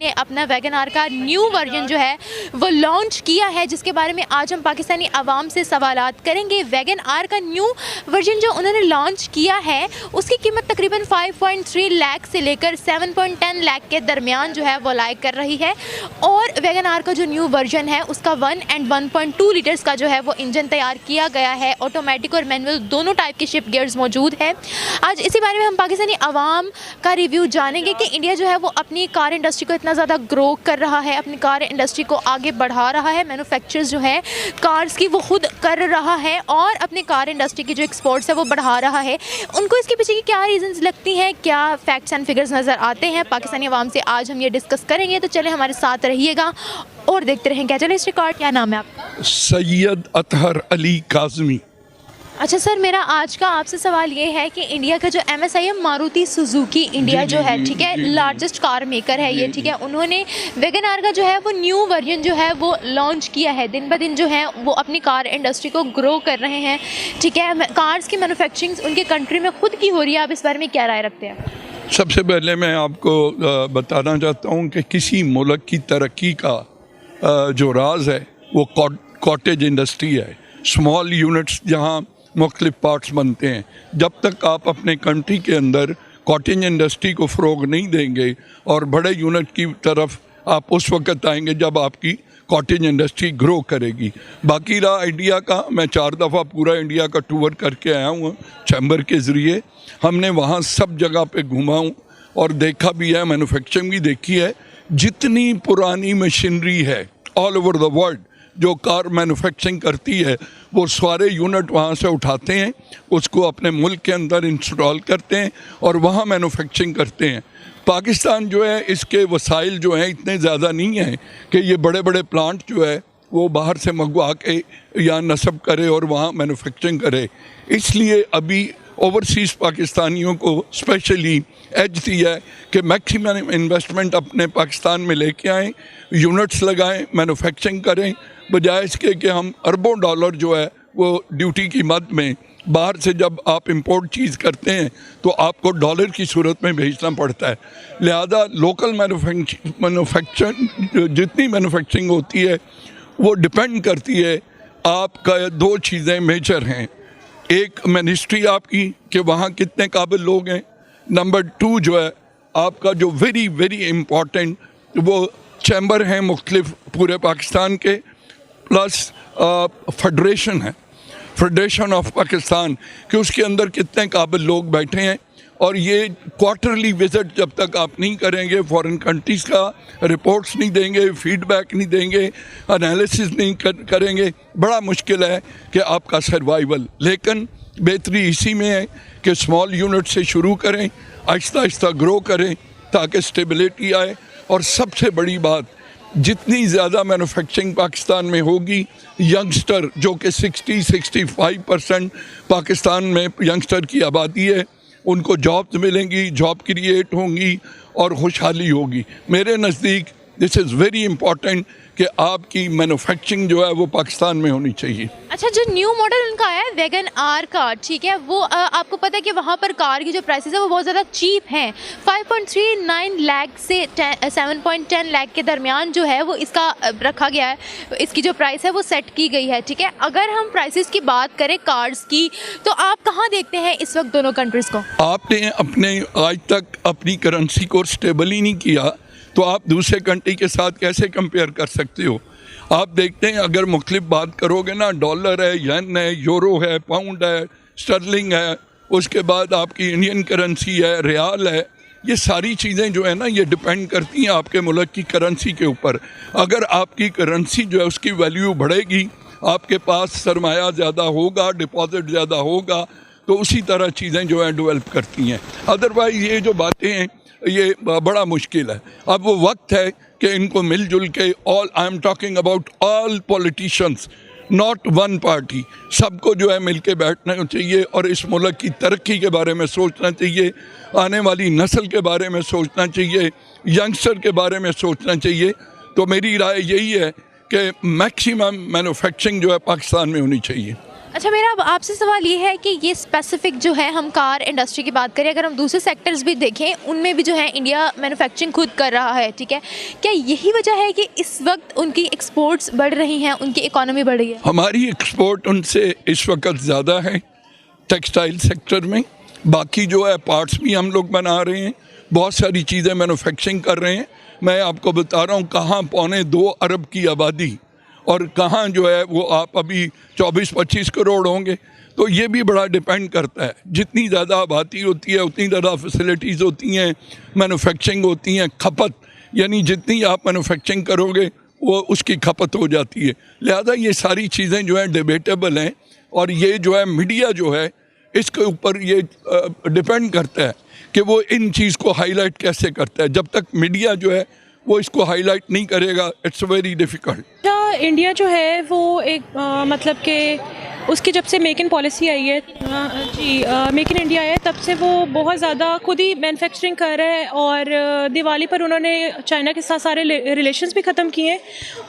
ने अपना wagon are का न्यू वर्जन जो है वो लॉन्च किया है, जिसके बारे में आज हम पाकिस्तानी आवाम से सवालात करेंगे। वैगन आर का न्यू वर्जन जो उन्होंने लॉन्च किया है उसकी कीमत तकरीबन 5.3 लाख से लेकर 7.10 लाख के दरमियान जो है वो लाइक कर रही है। और वैगन आर का जो न्यू वर्जन है उसका 1 and 1.2 लीटर्स का जो है वो इंजन तैयार किया गया है। ऑटोमेटिक और मैनुअल दोनों टाइप के शिफ्ट गियर्स मौजूद है। आज इसी बारे में हम पाकिस्तानी आवाम का रिव्यू जानेंगे कि इंडिया जो है वो अपनी कार इंडस्ट्री को इतना ज़्यादा ग्रो कर रहा है, अपनी कार इंडस्ट्री को आगे बढ़ा रहा है। मैन्युफैक्चरर्स जो है कार्स की वो खुद कर रहा है और अपनी कार इंडस्ट्री की जो एक्सपोर्ट्स है वो बढ़ा रहा है। उनको इसके पीछे की क्या रीजंस लगती हैं, क्या फैक्ट्स एंड फिगर्स नज़र आते हैं, पाकिस्तानी आवाम से आज हम ये डिस्कस करेंगे। तो चले हमारे साथ रहिएगा और देखते रहें क्या चले इस रिकॉर्ड। क्या नाम है आपका? सैयद अतहर अली काज़मी। अच्छा सर, मेरा आज का आपसे सवाल ये है कि इंडिया का जो MSI है, मारुति सुजुकी इंडिया जो है, ठीक है, लार्जेस्ट कार मेकर है ये, ठीक है, उन्होंने वैगन आर का जो है वो न्यू वर्जन जो है वो लॉन्च किया है। दिन ब दिन जो है वो अपनी कार इंडस्ट्री को ग्रो कर रहे हैं, ठीक है। कार्स की मैन्युफैक्चरिंग उनके कंट्री में खुद की हो रही है। आप इस बारे में क्या राय रखते हैं? सबसे पहले मैं आपको बताना चाहता हूँ कि किसी मुल्क की तरक्की का जो राज है वो कॉटेज इंडस्ट्री है। स्मॉल यूनिट्स जहाँ मुख्तलिफ पार्ट्स बनते हैं, जब तक आप अपने कंट्री के अंदर कॉटेज इंडस्ट्री को फ़रोग नहीं देंगे और बड़े यूनिट की तरफ आप उस वक्त आएंगे जब आपकी कॉटेज इंडस्ट्री ग्रो करेगी। बाकी रहा इंडिया का, मैं 4 दफ़ा पूरा इंडिया का टूर करके आया हूँ चैम्बर के ज़रिए। हमने वहाँ सब जगह पे घूमा हूँ और देखा भी है, मैन्युफैक्चरिंग भी देखी है। जितनी पुरानी मशीनरी है ऑल ओवर द वर्ल्ड जो कार मैन्युफैक्चरिंग करती है, वो सारे यूनिट वहाँ से उठाते हैं, उसको अपने मुल्क के अंदर इंस्टॉल करते हैं और वहाँ मैन्युफैक्चरिंग करते हैं। पाकिस्तान जो है इसके वसाइल जो हैं इतने ज़्यादा नहीं हैं कि ये बड़े बड़े प्लांट जो है वो बाहर से मंगवा के या नस्ब करे और वहाँ मैन्युफैक्चरिंग करे। इसलिए अभी ओवरसीज़ पाकिस्तानियों को स्पेशली एज दिया है कि मैक्सिमम इन्वेस्टमेंट अपने पाकिस्तान में लेके आएँ, यूनिट्स लगाएं, मैन्युफैक्चरिंग करें, बजाय इसके कि हम अरबों डॉलर जो है वो ड्यूटी की मद में बाहर से जब आप इंपोर्ट चीज़ करते हैं तो आपको डॉलर की सूरत में भेजना पड़ता है। लिहाजा लोकल मैन्युफैक्चर जितनी मैन्युफैक्चरिंग होती है वो डिपेंड करती है आपका 2 चीज़ें मेजर हैं। एक मिनिस्ट्री आपकी कि वहाँ कितने काबिल लोग हैं, नंबर 2 जो है आपका जो वेरी वेरी इम्पॉर्टेंट वो चैम्बर हैं मुख्तलिफ पूरे पाकिस्तान के, प्लस फेडरेशन है, फेडरेशन ऑफ पाकिस्तान, कि उसके अंदर कितने काबिल लोग बैठे हैं। और ये क्वार्टरली विज़िट जब तक आप नहीं करेंगे, फॉरेन कंट्रीज़ का रिपोर्ट्स नहीं देंगे, फीडबैक नहीं देंगे, एनालिसिस नहीं करेंगे, बड़ा मुश्किल है कि आपका सर्वाइवल। लेकिन बेहतरी इसी में है कि स्मॉल यूनिट से शुरू करें, आहिस्ता आहिस्ता ग्रो करें ताकि स्टेबिलिटी आए। और सबसे बड़ी बात, जितनी ज़्यादा मैन्युफैक्चरिंग पाकिस्तान में होगी, यंगस्टर जो कि 60-65% पाकिस्तान में यंगस्टर की आबादी है, उनको जॉब्स मिलेंगी, जॉब क्रिएट होंगी और खुशहाली होगी। मेरे नज़दीक दिस इज़ वेरी इम्पॉर्टेंट कि आपकी मैन्युफैक्चरिंग जो है वो पाकिस्तान में होनी चाहिए। अच्छा, जो न्यू मॉडल उनका है वैगन आर का, ठीक है, वो आपको पता है कि वहाँ पर कार की जो प्राइसेस है वो बहुत ज़्यादा चीप हैं। 5.39 लाख से 7.10 लाख के दरमियान जो है वो इसका रखा गया है, इसकी जो प्राइस है वो सेट की गई है, ठीक है। अगर हम प्राइसेस की बात करें कार्स की, तो आप कहाँ देखते हैं इस वक्त दोनों कंट्रीज़ को? आपने अपने आज तक अपनी करेंसी को स्टेबल ही नहीं किया तो आप दूसरे कंट्री के साथ कैसे कंपेयर कर सकते हो? आप देखते हैं अगर मुख्तलिफ बात करोगे ना, डॉलर है, येन है, यूरो है, पाउंड है, स्टर्लिंग है, उसके बाद आपकी इंडियन करेंसी है, रियाल है, ये सारी चीज़ें जो है ना ये डिपेंड करती हैं आपके मुल्क की करेंसी के ऊपर। अगर आपकी करेंसी जो है उसकी वैल्यू बढ़ेगी, आपके पास सरमाया ज़्यादा होगा, डिपॉजिट ज़्यादा होगा, तो उसी तरह चीज़ें जो है डेवलप करती हैं। अदरवाइज़ ये जो बातें हैं ये बड़ा मुश्किल है। अब वो वक्त है कि इनको मिलजुल के, all I am talking about all politicians, not one party, सबको जो है मिल के बैठना चाहिए और इस मुल्क की तरक्की के बारे में सोचना चाहिए, आने वाली नस्ल के बारे में सोचना चाहिए, यंगस्टर के बारे में सोचना चाहिए। तो मेरी राय यही है कि मैक्सिमम मैन्युफैक्चरिंग जो है पाकिस्तान में होनी चाहिए। अच्छा, मेरा अब आपसे सवाल ये है कि ये स्पेसिफिक जो है, हम कार इंडस्ट्री की बात करें, अगर हम दूसरे सेक्टर्स भी देखें उनमें भी जो है इंडिया मैन्युफैक्चरिंग खुद कर रहा है, ठीक है, क्या यही वजह है कि इस वक्त उनकी एक्सपोर्ट्स बढ़ रही हैं, उनकी इकोनॉमी बढ़ रही है? हमारी एक्सपोर्ट उनसे इस वक्त ज़्यादा है टेक्सटाइल सेक्टर में। बाकी जो है पार्ट्स भी हम लोग बना रहे हैं, बहुत सारी चीज़ें मैन्युफैक्चरिंग कर रहे हैं। मैं आपको बता रहा हूँ कहाँ 2.25 अरब की आबादी और कहाँ जो है वो आप अभी 24-25 करोड़ होंगे। तो ये भी बड़ा डिपेंड करता है, जितनी ज़्यादा आबादी होती है उतनी ज़्यादा फैसिलिटीज़ होती हैं, मैन्युफैक्चरिंग होती हैं, खपत यानी जितनी आप मैन्युफैक्चरिंग करोगे वो उसकी खपत हो जाती है। लिहाजा ये सारी चीज़ें जो हैं डिबेटेबल हैं और ये जो है मीडिया जो है इसके ऊपर ये डिपेंड करता है कि वो इन चीज़ को हाईलाइट कैसे करता है। जब तक मीडिया जो है वो इसको हाईलाइट नहीं करेगा, इट्स वेरी डिफ़िकल्ट। इंडिया जो है वो एक मतलब कि उसकी जब से मेक इन पॉलिसी आई है, मेक इन इंडिया है, तब से वो बहुत ज़्यादा खुद ही मैन्युफैक्चरिंग कर रहा है। और दिवाली पर उन्होंने चाइना के साथ सारे रिलेशंस भी ख़त्म किए हैं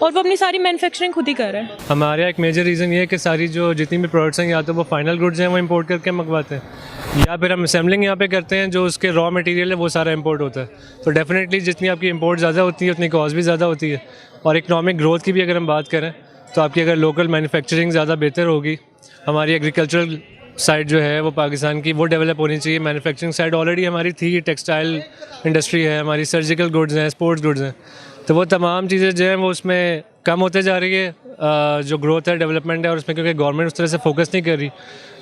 और वो अपनी सारी मैन्युफैक्चरिंग खुद ही कर रहा है। हमारे यहाँ एक मेजर रीज़न ये है कि सारी जो जितनी भी प्रोडक्ट्स हैं या तो वो फाइनल गुड्स हैं वो इंपोर्ट करके मंगवाते हैं, या फिर हम असेंबलिंग यहाँ पे करते हैं, जो उसके रॉ मटेरियल है वो सारा इंपोर्ट होता है। तो डेफिनेटली जितनी आपकी इंपोर्ट ज़्यादा होती है उतनी कॉस्ट भी ज़्यादा होती है। और इकनॉमिक ग्रोथ की भी अगर हम बात करें तो आपकी अगर लोकल मैन्युफैक्चरिंग ज़्यादा बेहतर होगी, हमारी एग्रीकल्चरल साइड जो है वो पाकिस्तान की वो डेवलप होनी चाहिए। मैन्युफैक्चरिंग साइड ऑलरेडी हमारी थी, टेक्सटाइल इंडस्ट्री है, हमारी सर्जिकल गुड्स हैं, स्पोर्ट्स गुड्स हैं, तो वो तमाम चीज़ें जो हैं वो उसमें कम होते जा रही है जो ग्रोथ है, डेवलपमेंट है। और उसमें क्योंकि गवर्नमेंट उस तरह से फोकस नहीं कर रही,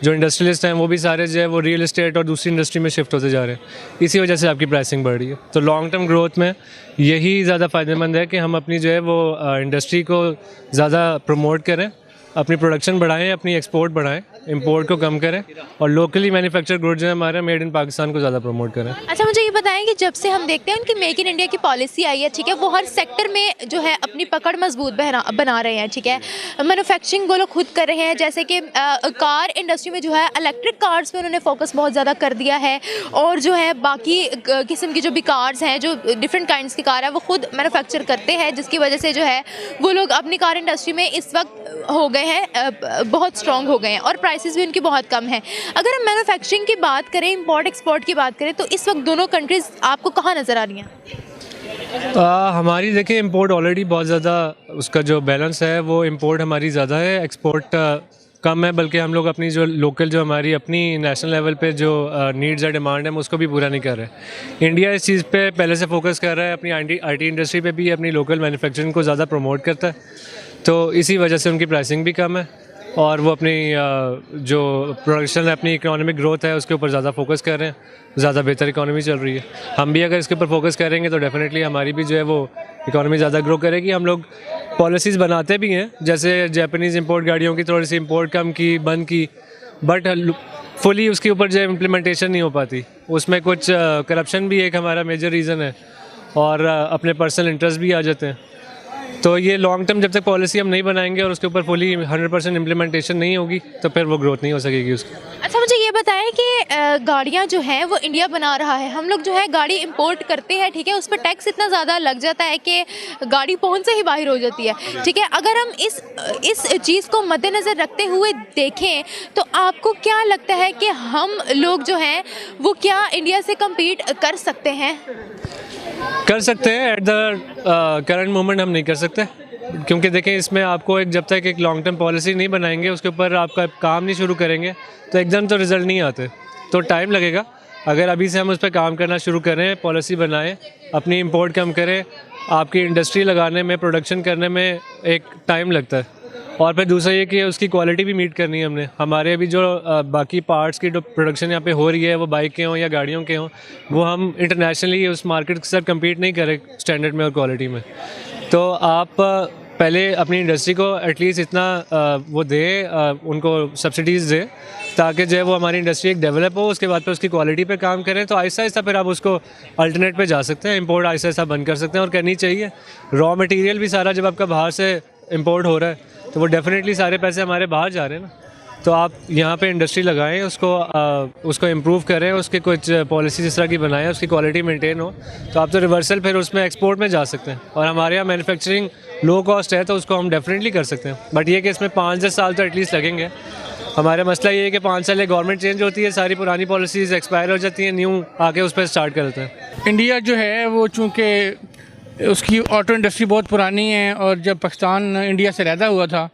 जो इंडस्ट्रियलिस्ट हैं वो भी सारे जो है वो रियल इस्टेट और दूसरी इंडस्ट्री में शिफ्ट होते जा रहे हैं, इसी वजह से आपकी प्राइसिंग बढ़ रही है। तो लॉन्ग टर्म ग्रोथ में यही ज़्यादा फ़ायदेमंद है कि हम अपनी जो है वो इंडस्ट्री को ज़्यादा प्रमोट करें, अपनी प्रोडक्शन बढ़ाएं, अपनी एक्सपोर्ट बढ़ाएं, इंपोर्ट को कम करें और लोकली मैन्युफैक्चर गुड्स हैं हमारे मेड इन पाकिस्तान को ज़्यादा प्रमोट करें। अच्छा, मुझे ये बताएं कि जब से हम देखते हैं उनकी मेक इन इंडिया की पॉलिसी आई है, ठीक है, वो हर सेक्टर में जो है अपनी पकड़ मजबूत बना रहे हैं, ठीक है, मैन्युफैक्चरिंग वो लोग खुद कर रहे हैं। जैसे कि कार इंडस्ट्री में जो है इलेक्ट्रिक कार्स पे उन्होंने फोकस बहुत ज़्यादा कर दिया है और जो है बाकी किस्म की जो भी कार्स हैं, जो डिफरेंट काइंड्स की कार है, वो खुद मैन्युफैक्चर करते हैं, जिसकी वजह से जो है वो लोग अपनी कार इंडस्ट्री में इस वक्त हो गए हैं, बहुत स्ट्रॉन्ग हो गए हैं और प्राइसेस भी उनकी बहुत कम है। अगर हम मैन्युफैक्चरिंग की बात करें, इंपोर्ट एक्सपोर्ट की बात करें, तो इस वक्त दोनों कंट्रीज़ आपको कहाँ नज़र आ रही हैं? हमारी देखिए इंपोर्ट ऑलरेडी बहुत ज़्यादा, उसका जो बैलेंस है वो इंपोर्ट हमारी ज़्यादा है, एक्सपोर्ट कम है। बल्कि हम लोग अपनी जो लोकल, जो हमारी अपनी नेशनल लेवल पे जो नीड्स है, डिमांड है, उसको भी पूरा नहीं कर रहे। इंडिया इस चीज़ पे पहले से फोकस कर रहा है, अपनी IT इंडस्ट्री पे भी अपनी लोकल मैन्युफैक्चरिंग को ज़्यादा प्रमोट करता है, तो इसी वजह से उनकी प्राइसिंग भी कम है और वो अपनी जो प्रोडक्शन है, अपनी इकोनॉमिक ग्रोथ है, उसके ऊपर ज़्यादा फोकस कर रहे हैं, ज़्यादा बेहतर इकोनॉमी चल रही है। हम भी अगर इसके ऊपर फोकस करेंगे तो डेफिनेटली हमारी भी जो है वो इकोनॉमी ज़्यादा ग्रो करेगी। हम लोग पॉलिसीज़ बनाते भी हैं, जैसे जापानीज़ इंपोर्ट गाड़ियों की थोड़ी सी इंपोर्ट कम की, बंद की, बट फुली उसके ऊपर जो इम्प्लीमेंटेशन नहीं हो पाती। उसमें कुछ करप्शन भी एक हमारा मेजर रीज़न है और अपने पर्सनल इंटरेस्ट भी आ जाते हैं। तो ये लॉन्ग टर्म जब तक पॉलिसी हम नहीं बनाएंगे और उसके ऊपर फुली 100% इम्प्लीमेंटेशन नहीं होगी तो फिर वो ग्रोथ नहीं हो सकेगी उसकी। अच्छा, मुझे ये बताएं कि गाड़ियाँ जो हैं वो इंडिया बना रहा है, हम लोग जो है गाड़ी इंपोर्ट करते हैं, ठीक है, उस पर टैक्स इतना ज़्यादा लग जाता है कि गाड़ी पहुँच से ही बाहर हो जाती है, ठीक है। अगर हम इस चीज़ को मद्देनज़र रखते हुए देखें तो आपको क्या लगता है कि हम लोग जो हैं वो क्या इंडिया से कम्पीट कर सकते हैं? कर सकते हैं, एट द करंट मोमेंट हम नहीं कर सकते, क्योंकि देखें इसमें आपको जब तक एक लॉन्ग टर्म पॉलिसी नहीं बनाएंगे, उसके ऊपर आपका काम नहीं शुरू करेंगे तो एकदम तो रिज़ल्ट नहीं आते, तो टाइम लगेगा। अगर अभी से हम उस पर काम करना शुरू करें, पॉलिसी बनाएं, अपनी इंपोर्ट कम करें, आपकी इंडस्ट्री लगाने में, प्रोडक्शन करने में एक टाइम लगता है। और फिर दूसरा ये कि उसकी क्वालिटी भी मीट करनी है हमने। हमारे अभी जो बाकी पार्ट्स की जो प्रोडक्शन यहाँ पे हो रही है, वो बाइक के हों या गाड़ियों के हों, वो हम इंटरनेशनली उस मार्केट के साथ कम्पीट नहीं करें स्टैंडर्ड में और क्वालिटी में। तो आप पहले अपनी इंडस्ट्री को एटलीस्ट इतना वो दें, उनको सब्सिडीज़ दें, ताकि जो है वो हमारी इंडस्ट्री एक डेवलप हो। उसके बाद फिर उसकी क्वालिटी पे काम करें तो आहिस्ता आहिस्ता फिर आप उसको अल्टरनेट पे जा सकते हैं, इंपोर्ट आहिस्ता आहिस्ता बंद कर सकते हैं और करनी चाहिए। रॉ मटेरियल भी सारा जब आपका बाहर से इंपोर्ट हो रहा है तो वो डेफिनेटली सारे पैसे हमारे बाहर जा रहे हैं ना। तो आप यहाँ पे इंडस्ट्री लगाएं, उसको इम्प्रूव करें, उसके कुछ पॉलिसीज इस तरह की बनाएं, उसकी क्वालिटी मेंटेन हो, तो आप तो रिवर्सल फिर उसमें एक्सपोर्ट में जा सकते हैं। और हमारे यहाँ मैन्युफैक्चरिंग लो कॉस्ट है तो उसको हम डेफिनेटली कर सकते हैं, बट ये कि इसमें 5-10 साल तो एटलीस्ट लगेंगे हमारा मसला ये है कि 5 साल गवर्नमेंट चेंज होती है, सारी पुरानी पॉलिसीज़ एक्सपायर हो जाती हैं, न्यू आके उस पर स्टार्ट करते हैं। इंडिया जो है वो चूँकि उसकी ऑटो इंडस्ट्री बहुत पुरानी है, और जब पाकिस्तान इंडिया से अलहदा हुआ था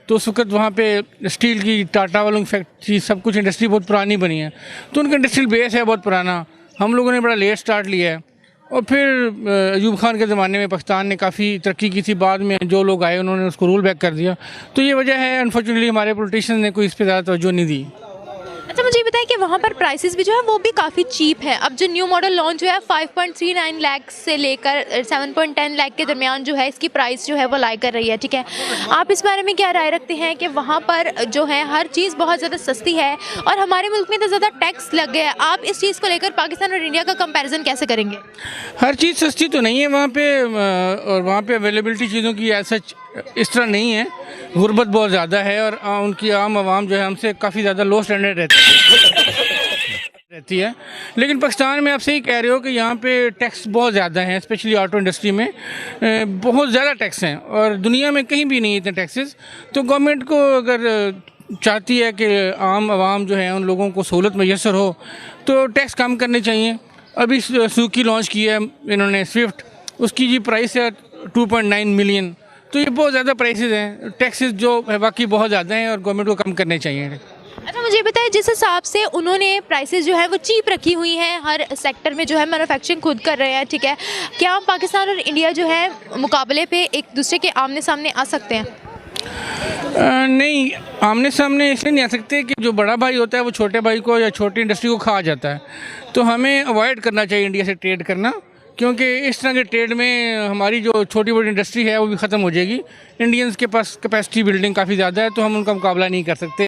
तो उस वक्त वहाँ पे स्टील की, टाटा वालों की फैक्ट्री, सब कुछ इंडस्ट्री बहुत पुरानी बनी है, तो उनका इंडस्ट्रियल बेस है बहुत पुराना। हम लोगों ने बड़ा लेट स्टार्ट लिया है, और फिर अयूब खान के ज़माने में पाकिस्तान ने काफ़ी तरक्की की थी, बाद में जो लोग आए उन्होंने उसको रोल बैक कर दिया। तो ये वजह है, अनफॉर्चुनेटली हमारे पॉलिटिशियन ने कोई इस पर ज़्यादा तवज्जो नहीं दी। अच्छा, मुझे ये बताएं कि वहाँ पर प्राइसेस भी जो है वो भी काफ़ी चीप है। अब जो न्यू मॉडल लॉन्च हुआ है 5.39 लाख से लेकर 7.10 लाख के दरमियान जो है इसकी प्राइस जो है वो लाई कर रही है, ठीक है। आप इस बारे में क्या राय रखते हैं कि वहाँ पर जो है हर चीज़ बहुत ज़्यादा सस्ती है और हमारे मुल्क में तो ज़्यादा टैक्स लग गया है, आप इस चीज़ को लेकर पाकिस्तान और इंडिया का कंपेरिजन कैसे करेंगे? हर चीज़ सस्ती तो नहीं है वहाँ पे, और वहाँ पे अवेलेबिलिटी चीज़ों की ऐसा इस तरह नहीं है, गुर्बत बहुत ज़्यादा है, और उनकी आम आवाम जो है हमसे काफ़ी ज़्यादा लो स्टैंडर्ड रहती है। लेकिन पाकिस्तान में आप सही कह रहे हो कि यहाँ पे टैक्स बहुत ज़्यादा हैं, स्पेशली ऑटो इंडस्ट्री में बहुत ज़्यादा टैक्स हैं, और दुनिया में कहीं भी नहीं इतने टैक्सेस। तो गवर्नमेंट को अगर चाहती है कि आम आवाम जो है उन लोगों को सहूलत मैसर हो तो टैक्स कम करने चाहिए। अभी सुजुकी लॉन्च की है इन्होंने स्विफ्ट, उसकी जी प्राइस है 2.9 मिलियन, तो ये बहुत ज़्यादा प्राइसेस हैं, टैक्सेस जो है बाकी बहुत ज़्यादा हैं, और गवर्नमेंट को कम करने चाहिए। अच्छा, मुझे बताएं जिस हिसाब से उन्होंने प्राइसेस जो है वो चीप रखी हुई हैं, हर सेक्टर में जो है मैन्युफैक्चरिंग खुद कर रहे हैं, ठीक है, क्या पाकिस्तान और इंडिया जो है मुकाबले पे एक दूसरे के आमने सामने आ सकते हैं? नहीं, आमने सामने इसलिए नहीं आ सकते कि जो बड़ा भाई होता है वो छोटे भाई को या छोटी इंडस्ट्री को खा जाता है, तो हमें अवॉइड करना चाहिए इंडिया से ट्रेड करना, क्योंकि इस तरह के ट्रेड में हमारी जो छोटी बड़ी इंडस्ट्री है वो भी ख़त्म हो जाएगी। इंडियंस के पास कैपेसिटी बिल्डिंग काफ़ी ज़्यादा है, तो हम उनका मुकाबला नहीं कर सकते।